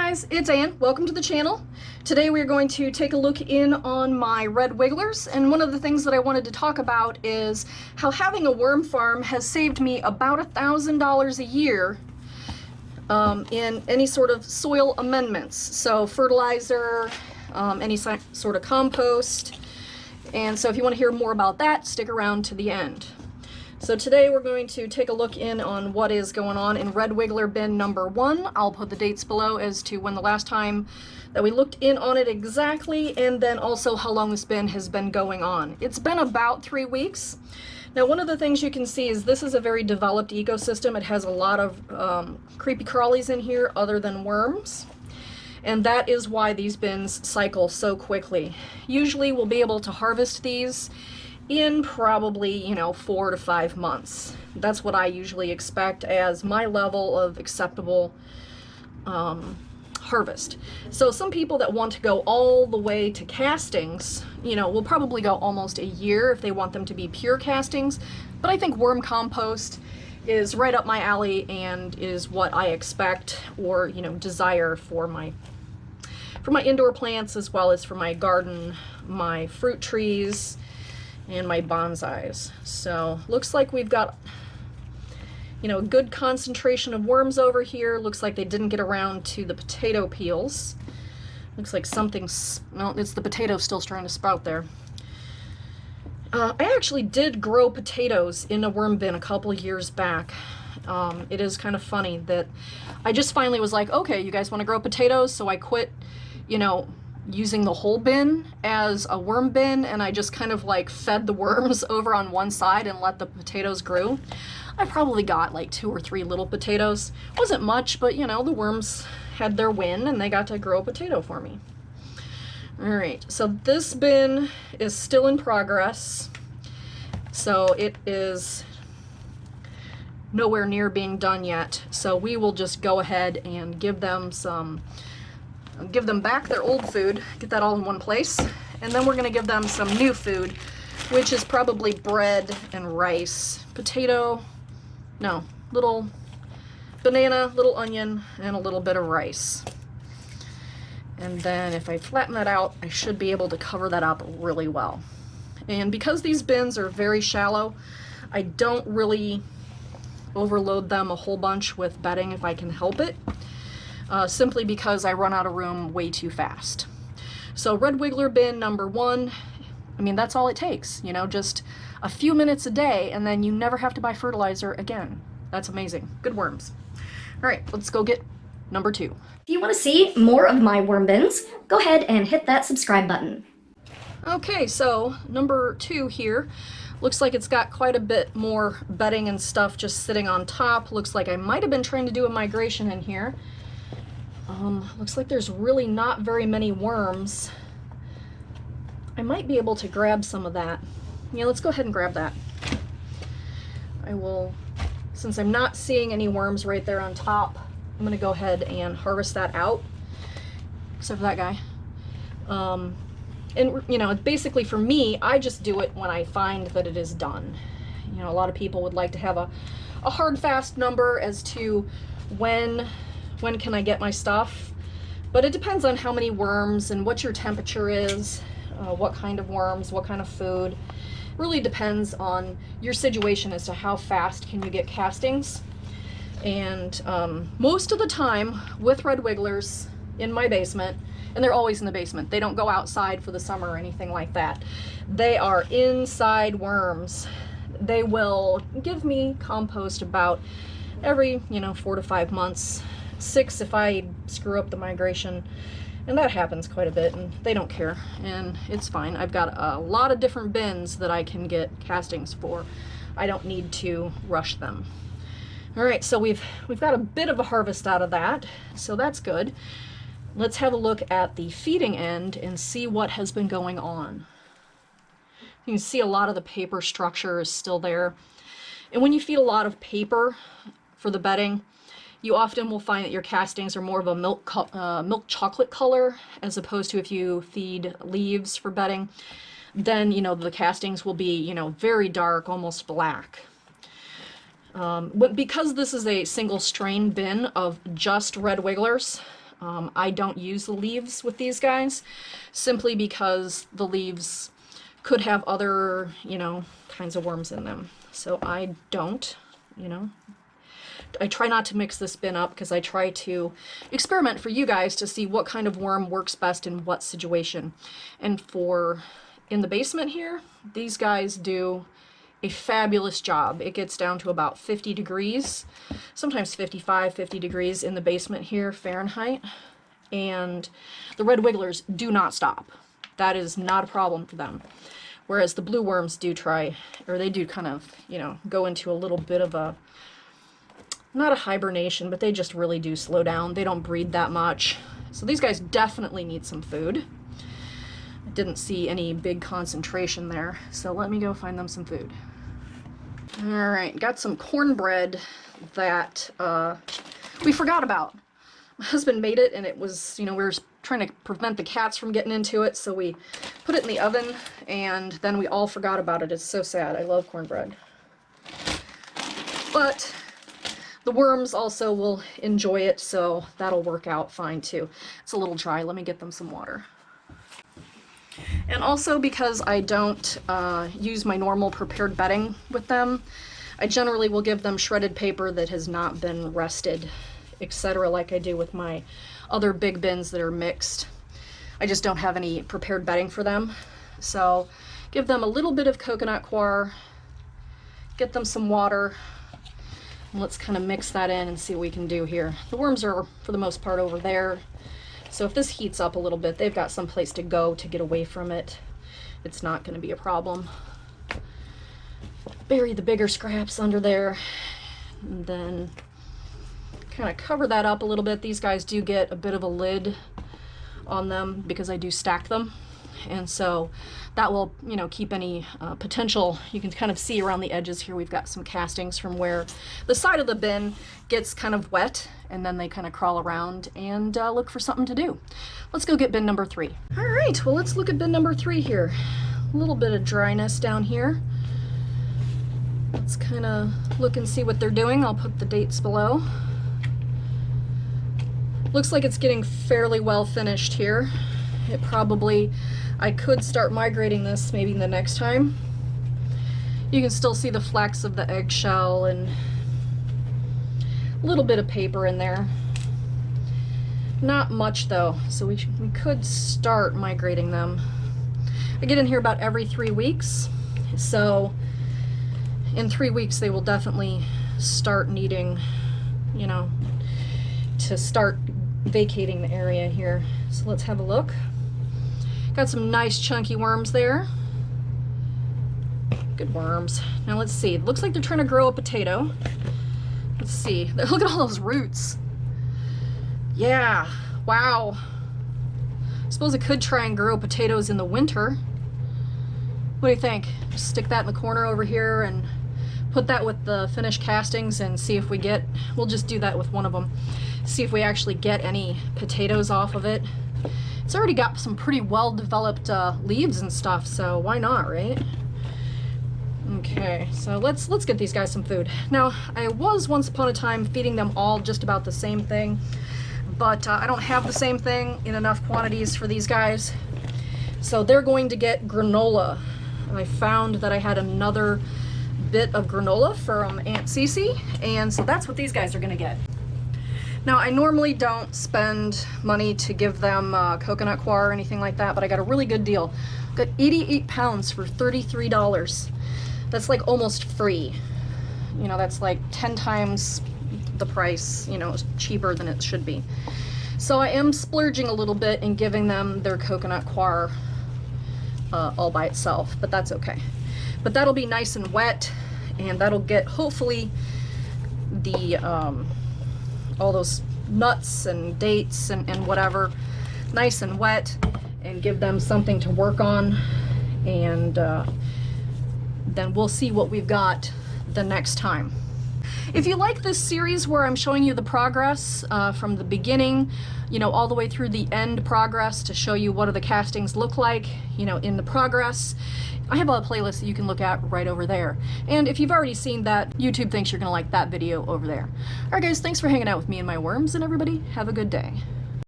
guys, it's Ann. Welcome to the channel. Today we're going to take a look in on my red wigglers, and one of the things that I wanted to talk about is how having a worm farm has saved me about $1,000 a year in any sort of soil amendments. So fertilizer, any sort of compost. And so if you want to hear more about that, stick around to the end. So today we're going to take a look in on what is going on in red wiggler bin number 1. I'll put the dates below as to when the last time that we looked in on it exactly, and then also how long this bin has been going on. It's been about 3 weeks. Now, one of the things you can see is this is a very developed ecosystem. It has a lot of creepy crawlies in here other than worms. And that is why these bins cycle so quickly. Usually we'll be able to harvest these in probably, 4 to 5 months. That's what I usually expect as my level of acceptable harvest. So some people that want to go all the way to castings, will probably go almost a year if they want them to be pure castings. But I think worm compost is right up my alley and is what I expect or, desire for my indoor plants, as well as for my garden, my fruit trees, and my bonsais. So looks like we've got a good concentration of worms over here. Looks like they didn't get around to the potato peels. Looks like something's, well, it's the potato still trying to sprout there. I actually did grow potatoes in a worm bin a couple years back. It is kind of funny that I just finally was like, okay, you guys want to grow potatoes? So I quit, using the whole bin as a worm bin, and I just kind of like fed the worms over on one side and let the potatoes grow. I probably got like 2 or 3 little potatoes. Wasn't much, but the worms had their win and they got to grow a potato for me. All right, so this bin is still in progress. So it is nowhere near being done yet. So we will just go ahead and give them back their old food, get that all in one place, and then we're going to give them some new food, which is probably bread and rice, little banana, little onion, and a little bit of rice. And then if I flatten that out, I should be able to cover that up really well. And because these bins are very shallow, I don't really overload them a whole bunch with bedding if I can help it. Simply because I run out of room way too fast. So red wiggler bin number 1, that's all it takes, just a few minutes a day, and then you never have to buy fertilizer again. That's amazing. Good worms. All right, let's go get number 2. If you want to see more of my worm bins, go ahead and hit that subscribe button. Okay, so number 2 here. Looks like it's got quite a bit more bedding and stuff just sitting on top. Looks like I might have been trying to do a migration in here. Looks like there's really not very many worms. I might be able to grab some of that. Yeah, let's go ahead and grab that. I will, since I'm not seeing any worms right there on top, I'm gonna go ahead and harvest that out, except for that guy. And basically for me, I just do it when I find that it is done. A lot of people would like to have a hard, fast number as to when can I get my stuff, but it depends on how many worms and what your temperature is, what kind of worms, what kind of food. It really depends on your situation as to how fast can you get castings. And most of the time with red wigglers in my basement, and they're always in the basement, they don't go outside for the summer or anything like that. They are inside worms. They will give me compost about every 4 to 5 months. 6 if I screw up the migration, and that happens quite a bit, and they don't care, and it's fine. I've got a lot of different bins that I can get castings for. I don't need to rush them. All right, so we've got a bit of a harvest out of that, so that's good. Let's have a look at the feeding end and see what has been going on. You can see a lot of the paper structure is still there, and when you feed a lot of paper for the bedding, you often will find that your castings are more of a milk chocolate color, as opposed to if you feed leaves for bedding, then the castings will be very dark, almost black. But because this is a single strain bin of just red wigglers, I don't use the leaves with these guys simply because the leaves could have other, you know, kinds of worms in them. So I don't, you know. I try not to mix this bin up because I try to experiment for you guys to see what kind of worm works best in what situation. And for in the basement here, these guys do a fabulous job. It gets down to about 50 degrees, sometimes 55, 50 degrees in the basement here, Fahrenheit. And the red wigglers do not stop. That is not a problem for them. Whereas the blue worms do try, or they do kind of, you know, go into a little bit of a, not a hibernation, but they just really do slow down. They don't breed that much. So these guys definitely need some food. I didn't see any big concentration there, so let me go find them some food. All right, got some cornbread that we forgot about. My husband made it, and it was, you know, we were trying to prevent the cats from getting into it, so we put it in the oven, and then we all forgot about it. It's so sad. I love cornbread. But the worms also will enjoy it, so that'll work out fine too. It's a little dry. Let me get them some water. And also, because I don't use my normal prepared bedding with them, I generally will give them shredded paper that has not been rested, etc., like I do with my other big bins that are mixed. I just don't have any prepared bedding for them. So give them a little bit of coconut coir, get them some water, and let's kind of mix that in and see what we can do here. The worms are, for the most part, over there. So if this heats up a little bit, they've got some place to go to get away from it. It's not going to be a problem. Bury the bigger scraps under there, and then kind of cover that up a little bit. These guys do get a bit of a lid on them because I do stack them, and so that will, you know, keep any potential. You can kind of see around the edges here we've got some castings from where the side of the bin gets kind of wet, and then they kind of crawl around and look for something to do. Let's go get bin number 3. All right, well, let's look at bin number 3 here. A little bit of dryness down here. Let's kind of look and see what they're doing. I'll put the dates below. Looks like it's getting fairly well finished here. It probably, I could start migrating this maybe the next time. You can still see the flecks of the eggshell and a little bit of paper in there. Not much though, so we could start migrating them. I get in here about every 3 weeks, so in 3 weeks they will definitely start needing, you know, to start vacating the area here. So let's have a look. Got some nice chunky worms there. Good worms. Now let's see. It looks like they're trying to grow a potato. Let's see. Look at all those roots. Yeah. Wow. I suppose I could try and grow potatoes in the winter. What do you think? Just stick that in the corner over here and put that with the finished castings and see if we get, we'll just do that with one of them. See if we actually get any potatoes off of it. It's already got some pretty well developed leaves and stuff, so why not, right? Okay, so let's get these guys some food. Now, I was once upon a time feeding them all just about the same thing, but I don't have the same thing in enough quantities for these guys. So they're going to get granola. I found that I had another bit of granola from Aunt Cece, and so that's what these guys are gonna get. Now, I normally don't spend money to give them coconut coir or anything like that, but I got a really good deal. Got 88 pounds for $33. That's like almost free. You know, that's like 10 times the price, you know, cheaper than it should be. So I am splurging a little bit and giving them their coconut coir all by itself, but that's okay. But that'll be nice and wet, and that'll get, hopefully, the all those nuts and dates and whatever nice and wet, and give them something to work on, and then we'll see what we've got the next time. If you like this series where I'm showing you the progress from the beginning, you know, all the way through the end progress to show you what do the castings look like, you know, in the progress, I have a playlist that you can look at right over there. And if you've already seen that, YouTube thinks you're gonna like that video over there. Alright guys, thanks for hanging out with me and my worms, and everybody have a good day.